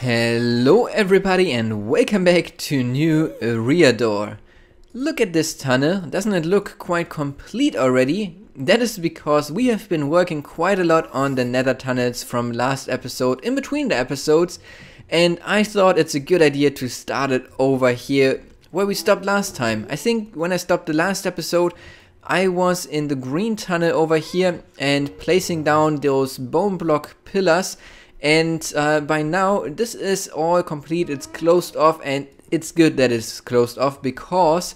Hello everybody and welcome back to new Eriador. Look at this tunnel, doesn't it look quite complete already? That is because we have been working quite a lot on the Nether tunnels from last episode, in between the episodes, and I thought it's a good idea to start it over here where we stopped last time. I think when I stopped the last episode I was in the green tunnel over here and placing down those bone block pillars. And by now this is all complete, it's closed off, and it's good that it's closed off because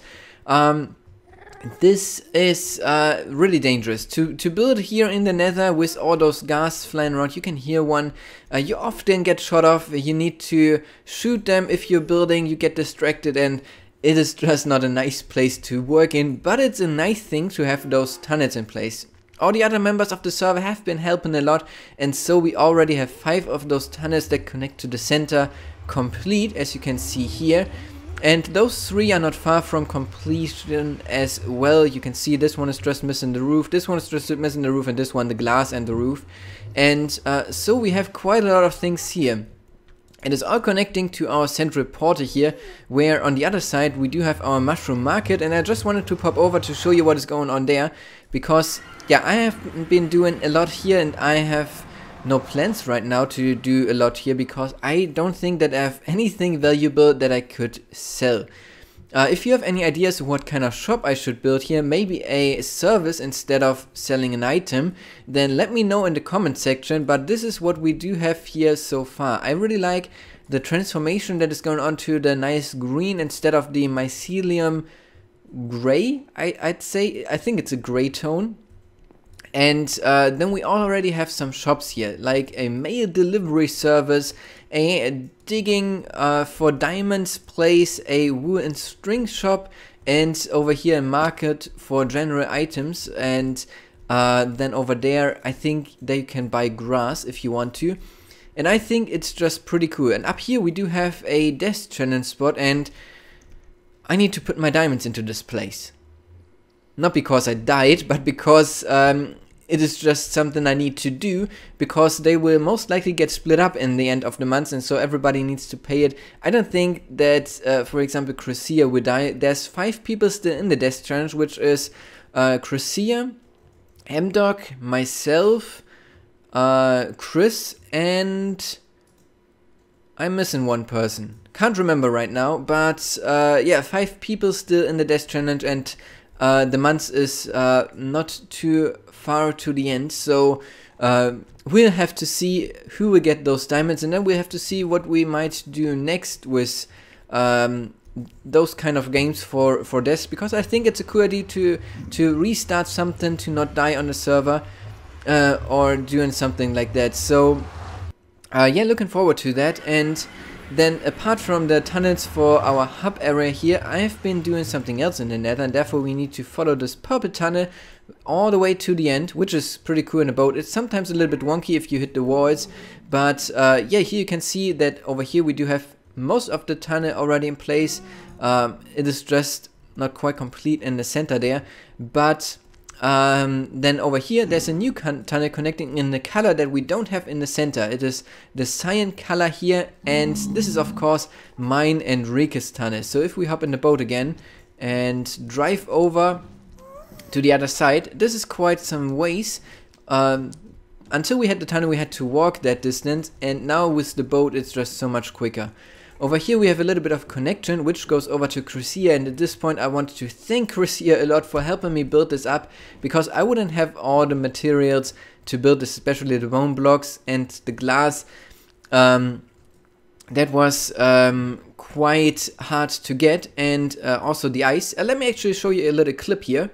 this is really dangerous to build here in the Nether with all those ghasts flying around. You can hear one, you often get shot off, you need to shoot them if you're building, you get distracted, and it is just not a nice place to work in, but it's a nice thing to have those tunnels in place. All the other members of the server have been helping a lot, and so we already have 5 of those tunnels that connect to the center complete, as you can see here. And those 3 are not far from completion as well. You can see this one is just missing the roof, this one is just missing the roof, and this one the glass and the roof. And so we have quite a lot of things here. It is all connecting to our central portal here, where on the other side we do have our mushroom market, and I just wanted to pop over to show you what is going on there, because yeah, I have been doing a lot here and I have no plans right now to do a lot here because I don't think that I have anything valuable that I could sell. If you have any ideas what kind of shop I should build here, maybe a service instead of selling an item, then let me know in the comment section, but this is what we do have here so far. I really like the transformation that is going on to the nice green instead of the mycelium gray, I'd say. I think it's a gray tone. And then we already have some shops here, like a mail delivery service, a digging for diamonds place, a wool and string shop, and over here a market for general items. And then over there I think that you can buy grass if you want to. And I think it's just pretty cool. And up here we do have a death challenge spot, and I need to put my diamonds into this place. Not because I died, but because it is just something I need to do, because they will most likely get split up in the end of the month, and so everybody needs to pay it. I don't think that, for example, Chrysia will die. There's 5 people still in the death challenge, which is Chrysia, Mdog, myself, Chris, and I'm missing one person. Can't remember right now, but yeah, 5 people still in the death challenge, and the month is not too far to the end, so we'll have to see who will get those diamonds, and then we'll have to see what we might do next with those kind of games for this, because I think it's a cool idea to restart something, to not die on the server, or doing something like that. So yeah, looking forward to that. And then apart from the tunnels for our hub area here, I have been doing something else in the Nether, and therefore we need to follow this purple tunnel all the way to the end, which is pretty cool in a boat. It's sometimes a little bit wonky if you hit the walls, but yeah, here you can see that over here we do have most of the tunnel already in place. It is just not quite complete in the center there, but then over here there's a new tunnel connecting in the color that we don't have in the center. It is the cyan color here, and this is of course mine and Rike's tunnel. So if we hop in the boat again and drive over to the other side, this is quite some ways. Until we had the tunnel we had to walk that distance, and now with the boat it's just so much quicker. Over here we have a little bit of connection which goes over to Chrysia, and at this point I want to thank Chrysia a lot for helping me build this up, because I wouldn't have all the materials to build this, especially the bone blocks and the glass. That was quite hard to get, and also the ice. Let me actually show you a little clip here.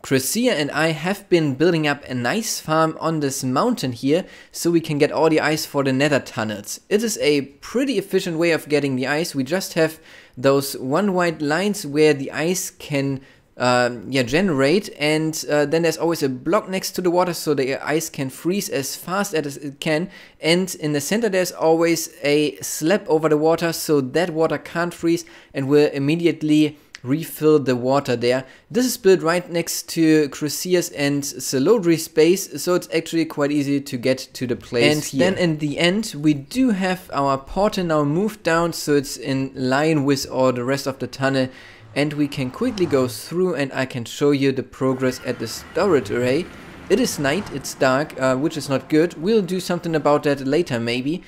Chrysia and I have been building up a nice farm on this mountain here, so we can get all the ice for the Nether tunnels. It is a pretty efficient way of getting the ice. We just have those 1 white lines where the ice can yeah, generate, and then there's always a block next to the water so the ice can freeze as fast as it can, and in the center there's always a slab over the water so that water can't freeze and will immediately refill the water there. This is built right next to Crucia's and Celodri's base, so it's actually quite easy to get to the place. And then in the end, we do have our portal now moved down, so it's in line with all the rest of the tunnel. And we can quickly go through and I can show you the progress at the storage array. It is night, it's dark, which is not good. We'll do something about that later maybe.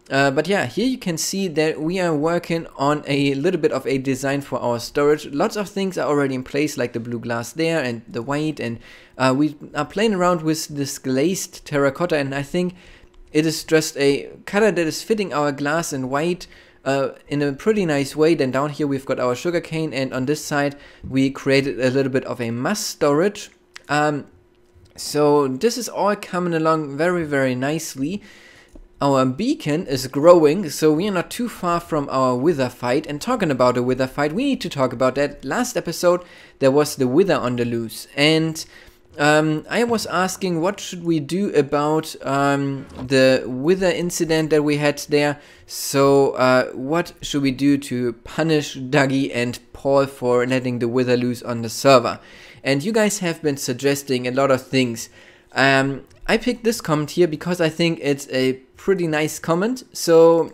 But yeah, here you can see that we are working on a little bit of a design for our storage. Lots of things are already in place, like the blue glass there and the white, and we are playing around with this glazed terracotta, and I think it is just a color that is fitting our glass and white in a pretty nice way. Then down here we've got our sugarcane, and on this side we created a little bit of a mass storage. So this is all coming along very, very nicely. Our beacon is growing, so we are not too far from our wither fight. And talking about a wither fight, we need to talk about that. Last episode there was the wither on the loose, and I was asking what should we do about the wither incident that we had there. So what should we do to punish Dugie and Paul for letting the wither loose on the server? And you guys have been suggesting a lot of things. I picked this comment here because I think it's a pretty nice comment. So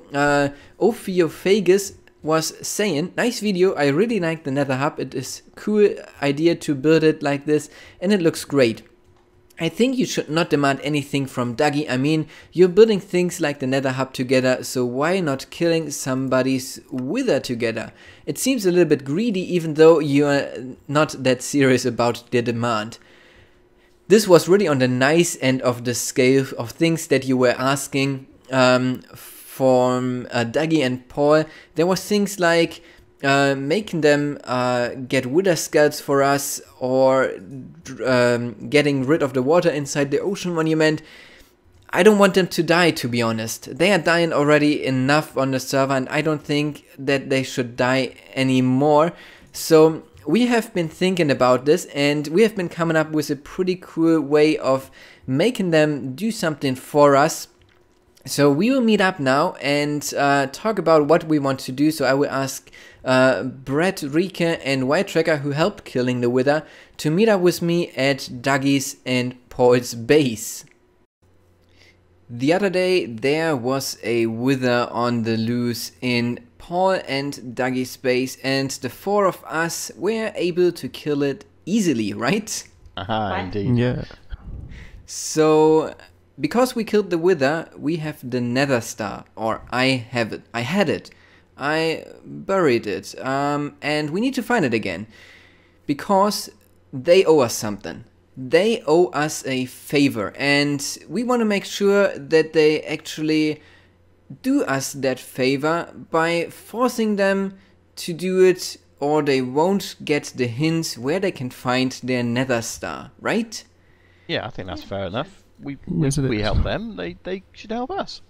Ophiophagus was saying, nice video, I really like the Nether hub, it is cool idea to build it like this and it looks great. I think you should not demand anything from Dugie. I mean, you're building things like the Nether hub together, so why not killing somebody's wither together? It seems a little bit greedy, even though you're not that serious about the demand. This was really on the nice end of the scale of things that you were asking from Dugie and Paul. There was things like making them get wither skulls for us, or getting rid of the water inside the ocean monument. I don't want them to die, to be honest. They are dying already enough on the server, and I don't think that they should die anymore. So we have been thinking about this, and we have been coming up with a pretty cool way of making them do something for us. So we will meet up now and talk about what we want to do. So I will ask Brett, Rika and White Tracker, who helped killing the wither, to meet up with me at Dugie's and Paul's base. The other day there was a wither on the loose in Paul and Dugie's base, and the four of us were able to kill it easily, right? Aha, indeed. Yeah. So because we killed the wither, we have the Nether star, or I have it. I had it. I buried it, and we need to find it again, because they owe us something. They owe us a favor, and we want to make sure that they actually do us that favor by forcing them to do it, or they won't get the hints where they can find their Nether star, right? Yeah, I think that's fair enough. We Yes, help them, they should help us.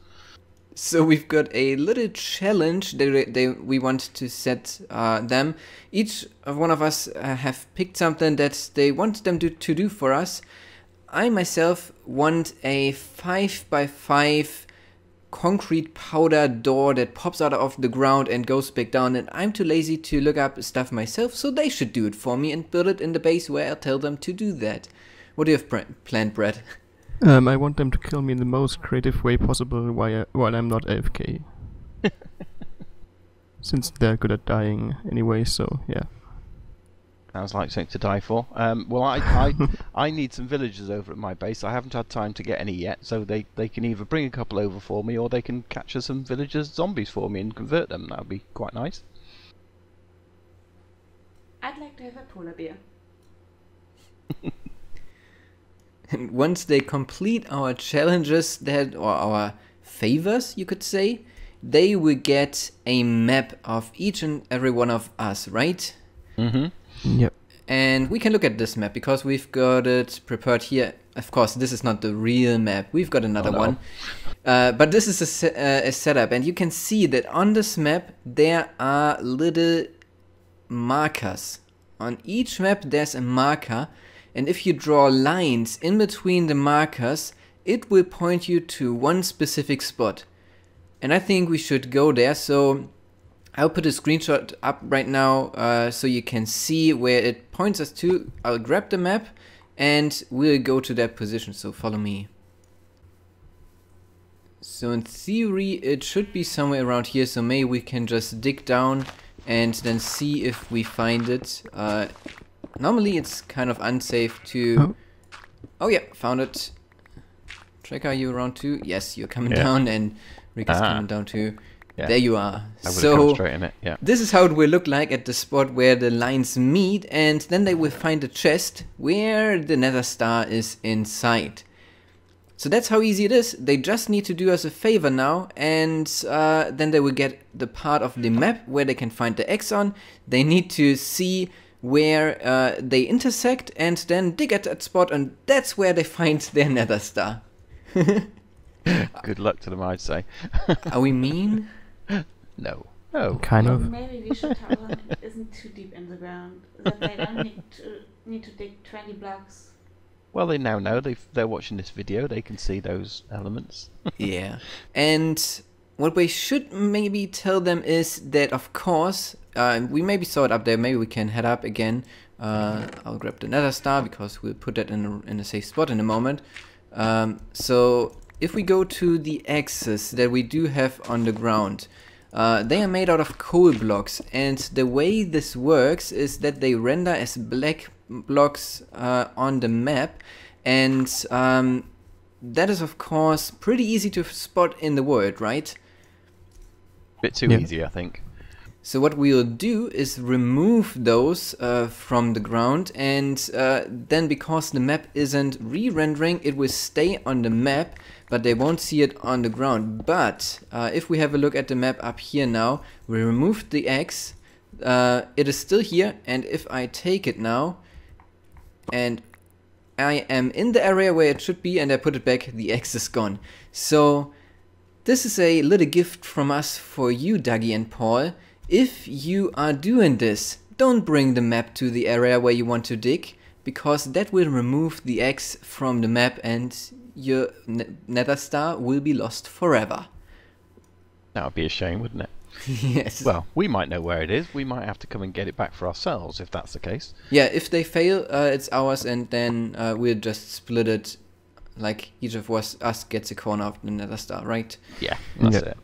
So we've got a little challenge that we want to set them. Each one of us have picked something that they want them to do for us. I myself want a 5x5 concrete powder door that pops out of the ground and goes back down, and I'm too lazy to look up stuff myself, so they should do it for me and build it in the base where I tell them to do that. What do you have planned, Brett? I want them to kill me in the most creative way possible while I'm not AFK. Since they're good at dying anyway, so yeah. Sounds like something to die for. Well, I need some villagers over at my base. I haven't had time to get any yet, so they can either bring a couple over for me, or they can capture some villagers zombies for me and convert them. That would be quite nice. I'd like to have a polar bear. And once they complete our challenges, or our favors, you could say, they will get a map of each and every one of us, right? Mm-hmm. Yep. And we can look at this map because we've got it prepared here. Of course, this is not the real map. We've got another one. But this is a setup, and you can see that on this map there are little markers. On each map there's a marker, and if you draw lines in between the markers, it will point you to one specific spot. And I think we should go there, so I'll put a screenshot up right now so you can see where it points us to. I'll grab the map and we'll go to that position, so follow me. So in theory it should be somewhere around here, so maybe we can just dig down and then see if we find it. Normally it's kind of unsafe to... Oh yeah, found it. Trek, are you around too? Yes, you're coming down, and Rick is coming down too. Yeah. There you are. So straight in it. Yeah. This is how it will look like at the spot where the lines meet, and then they will find a chest where the nether star is inside. So that's how easy it is. They just need to do us a favor now, and then they will get the part of the map where they can find the X on. They need to see where they intersect and then dig at that spot, and that's where they find their nether star. Good luck to them, I'd say. Are we mean? No. No. Kind of. Maybe we should tell them it isn't too deep in the ground, that they don't need to dig 20 blocks. Well, they now know. They're watching this video. They can see those elements. Yeah. And what we should maybe tell them is that, of course, we maybe saw it up there. Maybe we can head up again. I'll grab the nether star because we'll put that in a safe spot in a moment. So if we go to the axes that we do have on the ground, they are made out of coal blocks, and the way this works is that they render as black blocks on the map, and that is of course pretty easy to spot in the world, right? Bit too easy, I think. So what we'll do is remove those from the ground, and then because the map isn't re-rendering, it will stay on the map, but they won't see it on the ground. But if we have a look at the map up here now, we removed the X, it is still here, and if I take it now, and I am in the area where it should be, and I put it back, the X is gone. So this is a little gift from us for you, Dougie and Paul. If you are doing this, don't bring the map to the area where you want to dig, because that will remove the X from the map and your nether star will be lost forever. That would be a shame, wouldn't it? Yes. Well, we might know where it is. We might have to come and get it back for ourselves if that's the case. Yeah, if they fail, it's ours, and then we'll just split it, like each of us gets a corner of the nether star, right? Yeah, that's it.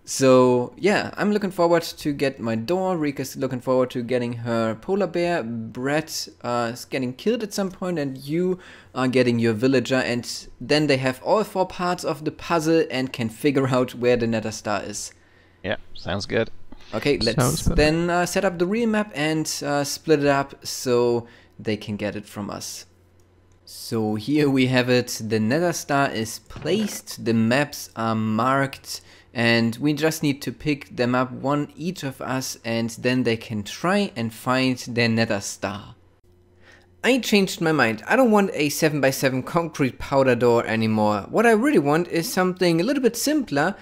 So yeah, I'm looking forward to get my door. Rika's looking forward to getting her polar bear. Brett is getting killed at some point, and you are getting your villager. And then they have all 4 parts of the puzzle and can figure out where the nether star is. Yeah, sounds good. Okay, let's then set up the real map and split it up so they can get it from us. So here we have it. The nether star is placed. The maps are marked. And we just need to pick them up, one each of us, and then they can try and find their nether star. I changed my mind. I don't want a 7x7 concrete powder door anymore. What I really want is something a little bit simpler,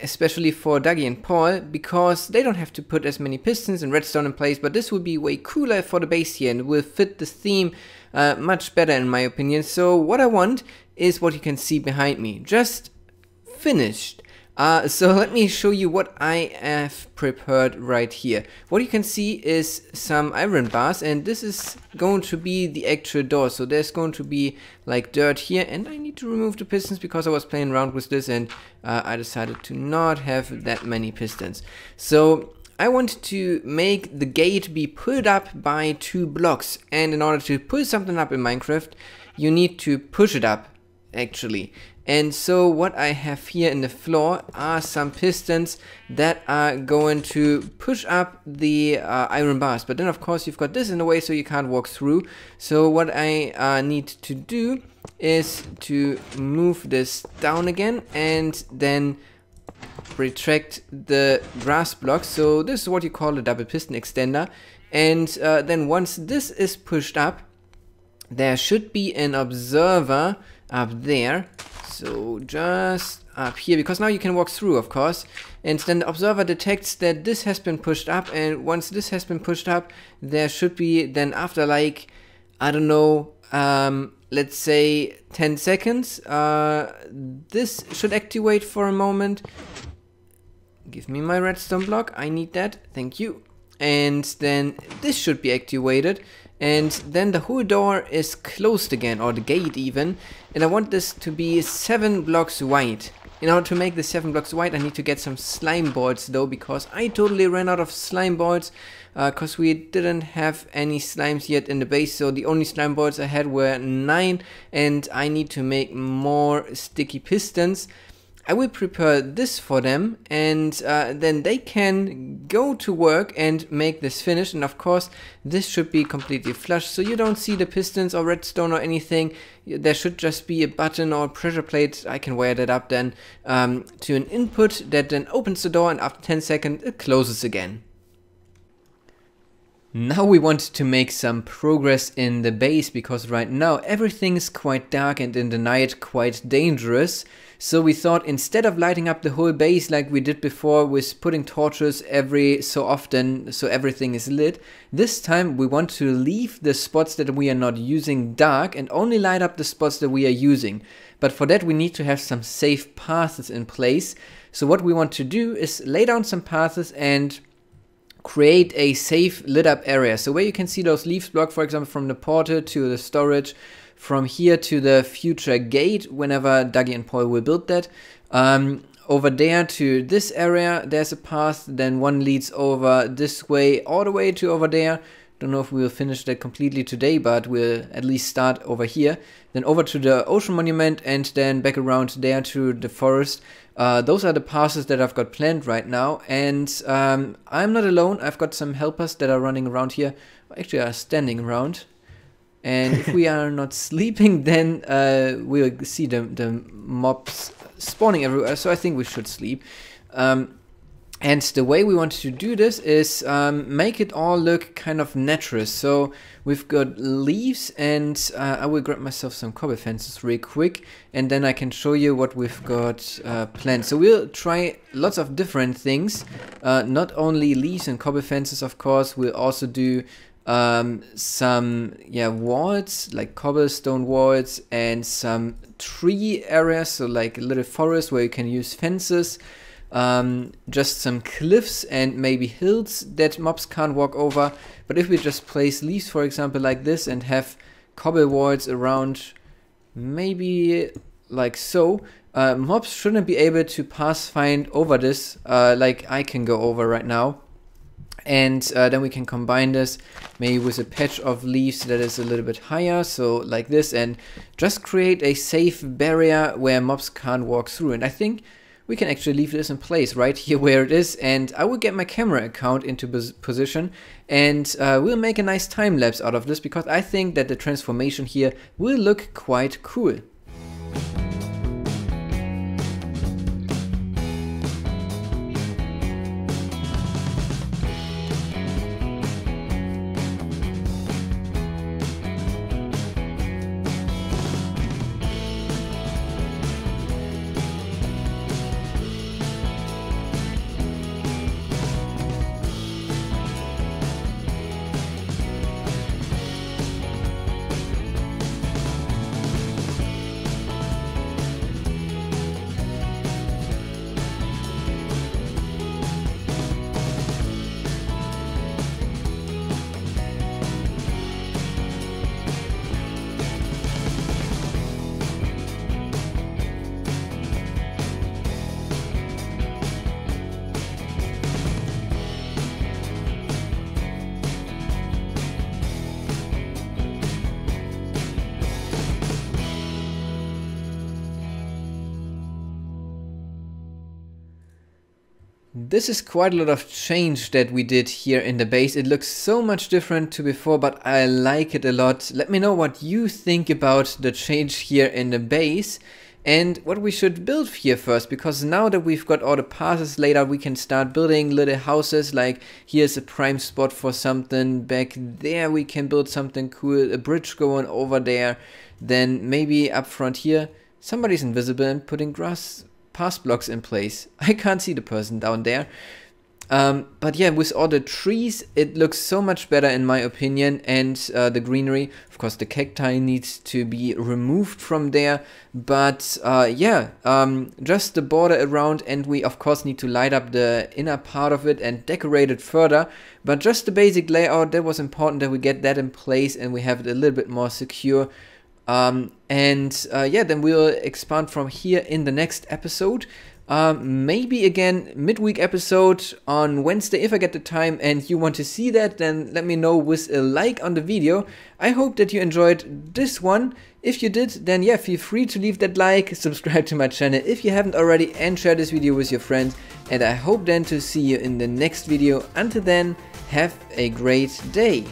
especially for Dougie and Paul, because they don't have to put as many pistons and redstone in place, but this would be way cooler for the base here and will fit the theme much better in my opinion. So what I want is what you can see behind me, just finished. So let me show you what I have prepared right here. What you can see is some iron bars, and this is going to be the actual door. So there's going to be like dirt here, and I need to remove the pistons because I was playing around with this, and I decided to not have that many pistons. So I want to make the gate be pulled up by 2 blocks, and in order to pull something up in Minecraft, you need to push it up, actually. And so what I have here in the floor are some pistons that are going to push up the iron bars. But then of course you've got this in the way, so you can't walk through. So what I need to do is to move this down again and then retract the grass blocks. So this is what you call a double piston extender. And then once this is pushed up, there should be an observer up there. So just up here, because now you can walk through, of course, and then the observer detects that this has been pushed up, and once this has been pushed up, there should be then after like, I don't know, let's say 10 seconds, this should activate for a moment. give me my redstone block. I need that. Thank you. And then this should be activated. And then the whole door is closed again, or the gate even. And I want this to be 7 blocks wide. In order to make the 7 blocks wide, I need to get some slime boards though, because I totally ran out of slime boards. Because we didn't have any slimes yet in the base, so the only slime boards I had were 9. And I need to make more sticky pistons. I will prepare this for them, and then they can go to work and make this finished. And of course this should be completely flush, so you don't see the pistons or redstone or anything. There should just be a button or a pressure plate. I can wire that up then to an input that then opens the door, and after 10 seconds it closes again. Now we want to make some progress in the base, because right now everything is quite dark and in the night quite dangerous. So we thought, instead of lighting up the whole base like we did before with putting torches every so often so everything is lit, this time we want to leave the spots that we are not using dark and only light up the spots that we are using. But for that we need to have some safe paths in place. So what we want to do is lay down some paths and create a safe lit up area. So where you can see those leaves block, for example, from the portal to the storage, from here to the future gate, whenever Dougie and Paul will build that. Over there to this area, there's a path, then one leads over this way, all the way to over there. Don't know if we'll finish that completely today, but we'll at least start over here. Then over to the ocean monument, and then back around there to the forest. Those are the passes that I've got planned right now, and I'm not alone. I've got some helpers that are running around here, actually are standing around. And if we are not sleeping, then we'll see the mobs spawning everywhere, so I think we should sleep. And the way we want to do this is make it all look kind of natural. So we've got leaves, and I will grab myself some cobble fences real quick, and then I can show you what we've got planned. So we'll try lots of different things, not only leaves and cobble fences, of course. We'll also do some walls, like cobblestone walls, and some tree areas, so like a little forest where you can use fences. Just some cliffs and maybe hills that mobs can't walk over. But if we just place leaves, for example, like this, and have cobble walls around, maybe like so, mobs shouldn't be able to find over this like I can go over right now. And then we can combine this maybe with a patch of leaves that is a little bit higher, so like this, and just create a safe barrier where mobs can't walk through. And I think we can actually leave this in place right here where it is, and I will get my camera account into position, and we'll make a nice time lapse out of this, because I think that the transformation here will look quite cool. This is quite a lot of change that we did here in the base. It looks so much different to before, but I like it a lot. Let me know what you think about the change here in the base and what we should build here first, because now that we've got all the paths laid out, we can start building little houses. Like here's a prime spot for something, back there we can build something cool, a bridge going over there, then maybe up front here somebody's invisible and putting grass pass blocks in place. I can't see the person down there. But yeah, with all the trees, it looks so much better in my opinion, and the greenery. Of course, the cacti needs to be removed from there, but yeah, just the border around, and we of course need to light up the inner part of it and decorate it further. But just the basic layout, that was important that we get that in place and we have it a little bit more secure. Yeah, then we'll expand from here in the next episode. Maybe again midweek episode on Wednesday if I get the time, and you want to see that, then let me know with a like on the video. I hope that you enjoyed this one. If you did, then yeah, feel free to leave that like, subscribe to my channel if you haven't already, and share this video with your friends. And I hope then to see you in the next video. Until then, have a great day.